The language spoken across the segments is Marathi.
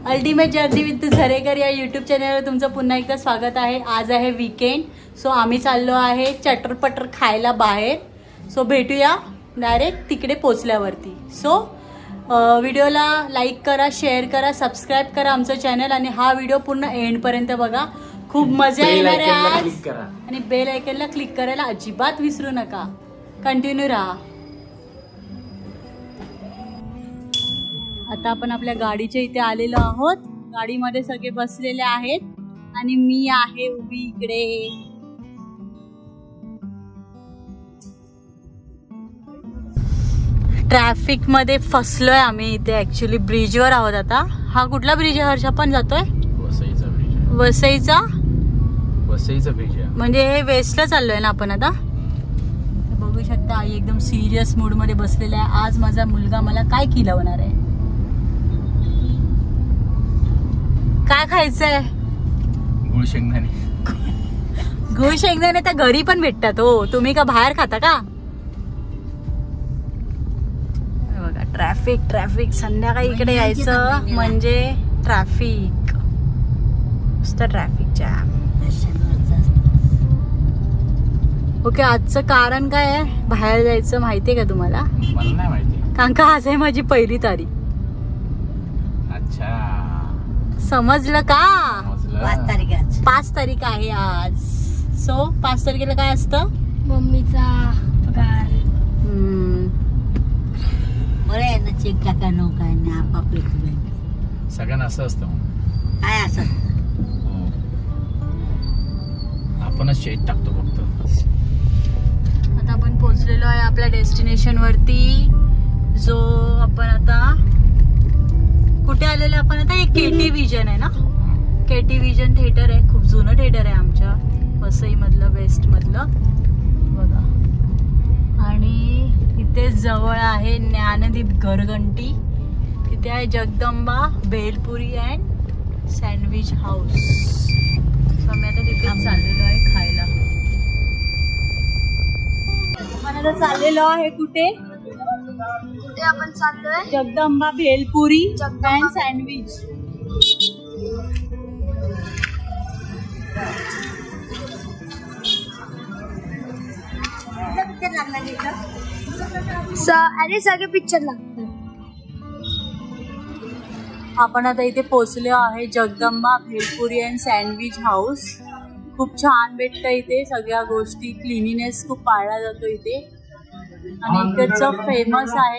अल्टिमेट जर्नी विथ झरेकर या यूट्यूब चॅनलवर तुमचं पुन्हा एकदा स्वागत आहे। आज आहे वीकेंड, सो आम्ही चाललो आहे चटरपटर खायला बाहेर। सो भेटूया डायरेक्ट तिकडे पोचल्यावरती। सो व्हिडिओला लाईक करा, शेअर करा, सबस्क्राईब करा आमचं चॅनल आणि हा व्हिडिओ पूर्ण एंड पर्यंत बघा, खूप मजा येणार आहे आज। आणि बेल आयकॉनला क्लिक करायला अजिबात विसरू नका, कंटिन्यू राहा। आता आपण आपल्या गाडीच्या इथे आलेलो आहोत। गाडीमध्ये सगळे बसलेले आहेत आणि मी आहे उभी इकडे। ट्रॅफिक मध्ये फसलोय आम्ही इथे। ऍक्च्युली ब्रिजवर आहोत आता। हा कुठला ब्रिज आहे हर्ष? आपण जातोय वसईचा ब्रिज। वसईचा ब्रिज आहे, म्हणजे हे वेस्टला चाललोय ना आपण आता। बघू शकता आई एकदम सिरियस मूड मध्ये बसलेला आहे। आज माझा मुलगा मला काय खिलवणार आहे, काय खायचंय? गुळ शेंगदाणे। गुळ शेंगदाणे तर घरी पण भेटतात हो, तुम्ही का बाहेर खाता का? बघा ट्रॅफिक ट्रॅफिक, संध्याकाळी इकडे यायचं म्हणजे ट्रॅफिक, नुसतं ट्रॅफिक जॅम। ओके, आजचं कारण काय आहे बाहेर जायचं माहितीये का तुम्हाला? मला नाही माहिती, कारण का आज आहे माझी पहिली तारीख। अच्छा, समजलं का? 5 तारीख आहे आज। सो 5 तारखेला काय असतं? मम्मीचा पगार। बरं आहे ना, चेक टाका नो काय नाही, आपापले सगळ्यांना असं असतं। काय असं आपणच चेक टाकतो फक्त। आता आपण पोहोचलेलो आहे आपल्या डेस्टिनेशन वरती, जो आपण आता कुठे आलेलो आपण आता? एक केटी विजन आहे ना, केटी विजन थिएटर आहे। खूप जुनं थिएटर आहे आमच्या वसई मधलं, वेस्ट मधलं बघा। आणि इथे जवळ आहे ज्ञानदीप गरगंटी, तिथे आहे Jagdamba bhelpuri and sandwich house. So आम्ही आता तिथे चाललेलो आहे खायला। आपण आता चाललेलो आहे कुठे? आपण चाललोय जगदंबा भेलपुरी अँड सँडविच। अरे सगळे पिक्चर लागतात। आपण आता इथे पोहोचलो आहे Jagdamba bhelpuri and sandwich house. खूप छान भेटतं इथे, सगळ्या गोष्टी, क्लिनिनेस खूप पाळला जातो इथे आणि इकडचं फेमस आहे।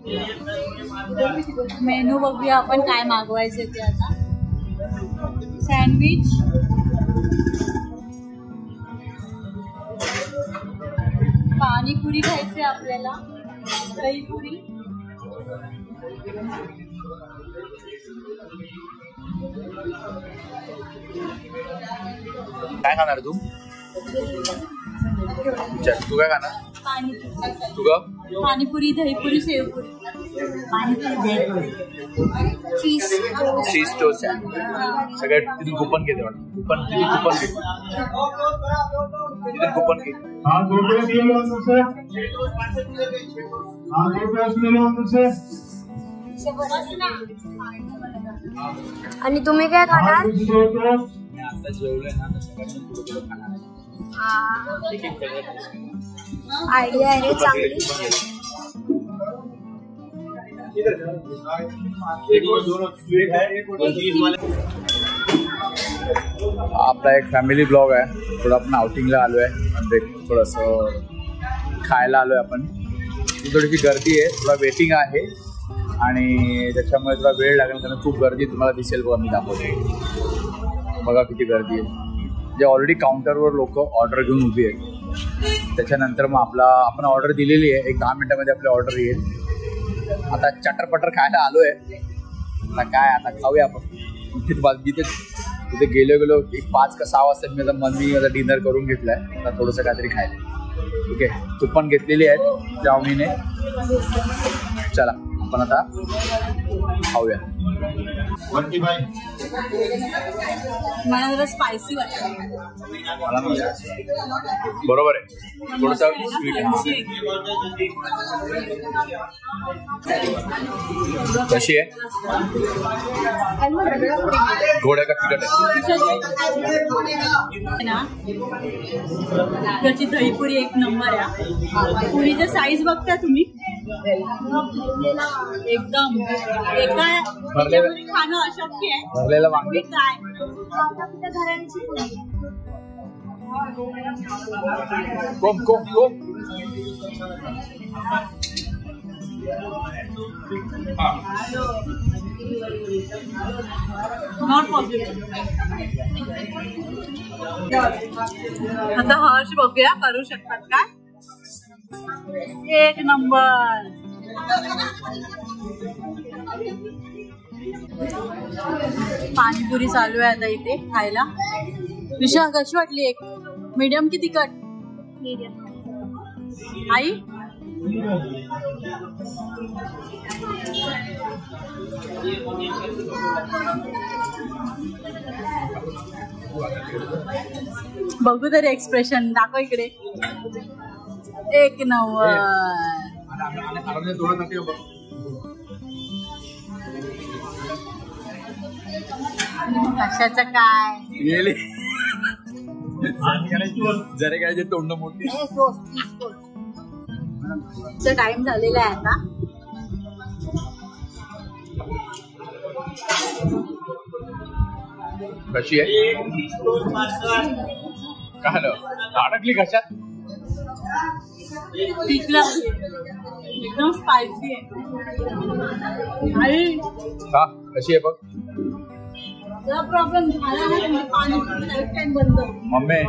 मेनू बघूया आपण काय मागवायचं ते आता। सँडविच, पाणीपुरी खायचे आपल्याला, दहीपुरी, काय खाणार तू? तू काय खाणार? पाणीपुरी, तू का? पाणीपुरी, दहीपुरी, सेवपुरी, चीज टोस्ट आहे सगळ्यात। तिथून कुपन घेते वाटतं, कुपन घे, तिथून कुपन घे। आणि तुम्ही काय खाणार? आता जेवलोय ना, सगळ्यांनी थोडं खाणार आहे। आयडिया आहे चांगली। आपला एक फॅमिली ब्लॉग आहे। थोडं आपण आउटिंगला आलो आहे, थोडंसं खायला आलो आहे आपण। थोडीशी गर्दी आहे, थोडा वेटिंग आहे आणि त्याच्यामुळे थोडा वेळ लागेल, कारण खूप गर्दी तुम्हाला दिसेल बघा, मी दाखवते बघा किती गर्दी आहे। जे ऑलरेडी काउंटरवर लोक ऑर्डर घेऊन उभी आहेत, त्याच्यानंतर मग आपण ऑर्डर दिलेली आहे, एक 10 मिनिटामध्ये आपली ऑर्डर येईल। आता चटरपटर खायला आलो आहे, आता काय आता खाऊया आपण। तिथे गेलो एक 5 का 6 वाजता मी माझा डिनर करून घेतलाय। आता थोडंसं काहीतरी खायला, ठीक आहे। कुपन घेतलेली आहेत जावणीने, चला आपण आता खाऊया. मला जरा स्पायसी वाटतं. मला बरोबर आहे, थोडंसं स्वीट आहे. कशी आहे? गोड आहे का तिखट आहे? ना त्याची दहीपुरी एक नंबर आहे. पुरीचं साईज बघता तुम्ही, एकदम एका खाणं अशक्य आहे. भरलेलं वांगे काय कोम कोम कोम. Not possible. आता हर्ष बघूया करू शकतात काय. एक नंबर. पाणीपुरी चालू आहे आता इथे खायला. विशा कशी वाटली? एक मीडियम की तिखट? मीडियम. आई बघू तरी एक्सप्रेशन दाखव इकडे. एक नंबर. कशाचं काय जरा काय तोंड मोठी. टाइम झालेला आहे आता. कशी आहे? काय अडकली कशात? एकदम स्पायसी आहे. का कशी आहे बघ? प्रॉब्लेम झाला नाही. पाणी बंद. मम्मी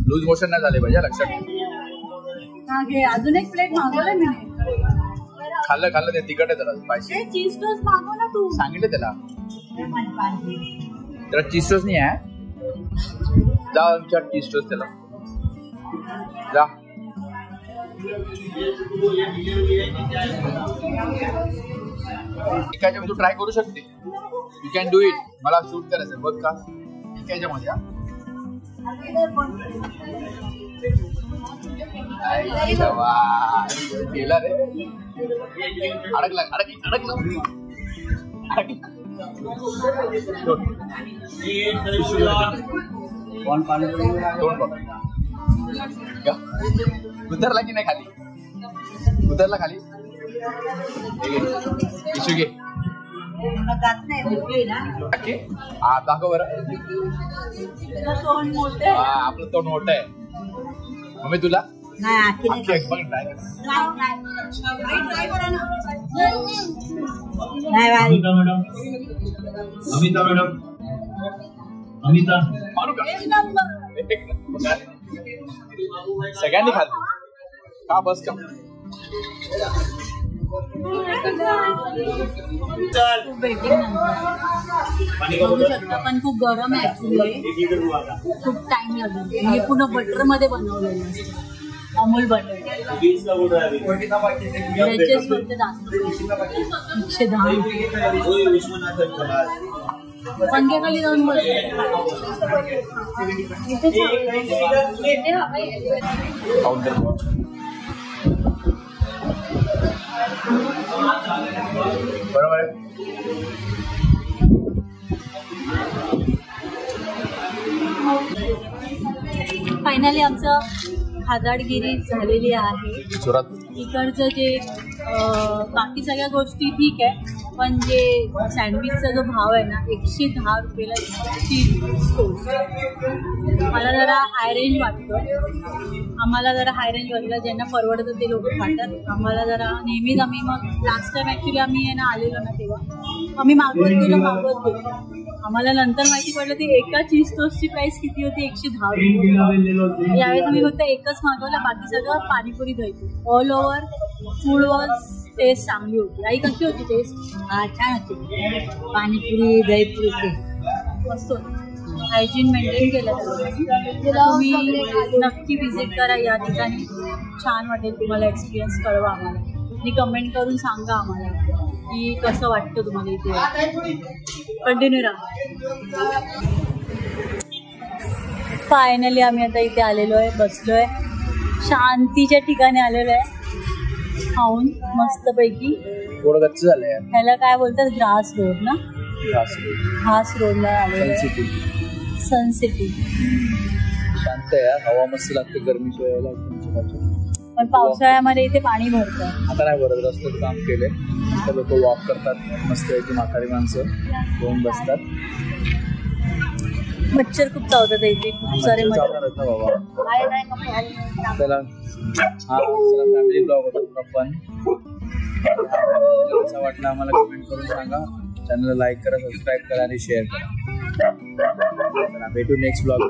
लूज मोशन नाही झाले पाहिजे, लक्षात ठेव. अजून एक प्लेट मागवलं मी. खाल्लं ते तिखट आहे जरा स्पायसी. चीज टोस्ट मागव ना तू. सांगितलं त्याला चीज टोस्ट नाही आहे. जा आमच्या चीज टोस्ट त्याला जा. तू ट्राय करू शकते. You can do it. मला शूट करायचं बघ का त्याच्यामध्ये. केला रे. अडकला. उतरला की नाही खाली? उतरला खाली. इशू घे. दाखव बरं. आपलं तोंड मोठं आहे. मम्मी तुला सगळ्यांनी खाल्लं का? बस का? बघू शकता पण खूप गरम आहे ऍक्च्युली. खूप टाइम लागेल. हे पूर्ण बटर मध्ये बनवलेलं असतं. अमूल बटर. याचेच फक्त जास्त 110. पंख्याखाली जाऊन बसते. बरोबर आहे. फायनली आमचं खादाडगिरी झालेली आहे. इकडचं जे बाकी सगळ्या गोष्टी ठीक आहे, पण जे सँडविचचा जो भाव आहे ना 110 रुपयाला चीज टोस्ट, मला जरा हाय रेंज वाटतो. आम्हाला जरा हाय रेंज वाटलं. ज्यांना परवडतं ते लोक खातात. आम्हाला जरा नेहमीच आम्ही मग लास्ट टाइम ॲक्च्युली आम्ही आहे ना आलेलो ना तेव्हा आम्ही मागवत गेलो. आम्हाला नंतर माहिती पडलं ती एका चीज टोस्टची प्राइस किती होती, 110 रुपये. यावेळेस आम्ही फक्त एकच मागवलं, बाकी सगळं panipuri dahipuri. All over food was taste चांगली होती. आई कशी होती टेस्ट? छान होती. पाणीपुरी दहीपुरी मस्त होती. हायजीन मेंटेन केलं तुम्ही नक्की व्हिजिट करा या ठिकाणी. छान वाटेल तुम्हाला. एक्सपिरियन्स कळवा आम्हाला आणि कमेंट करून सांगा आम्हाला. की कसं वाटतं तुम्हाला इथे. कंटिन्यू राहा. फायनली आम्ही आता इथे आलेलो आहे, बसलोय शांतीच्या ठिकाणी आलेलो आहे. खाऊन मस्तपैकी. थोडं गच्च झालंय यार. ह्याला काय बोलतात, ग्रास रोड ना, घास रोडला आलेलो आहे. सन सिटी. शांत आहे यार, हवा मस्त लागते गरमीच्या वेळेला. पण पावसाळ्यामध्ये इथे पाणी भरतं. आता नाही भरत, रस्त्यात काम केले. लोक वॉक करतात मस्त आहे की म्हातारी माणसं येऊन बसतात. मच्छर खूप चावतात इथे, खूप सारे मच्छर. चला हा फॅमिली ब्लॉग होता फन. कसा वाटला आम्हाला कमेंट करून सांगा. चॅनलला लाईक करा, सबस्क्राईब करा आणि शेअर करा. भेटू नेक्स्ट ब्लॉग.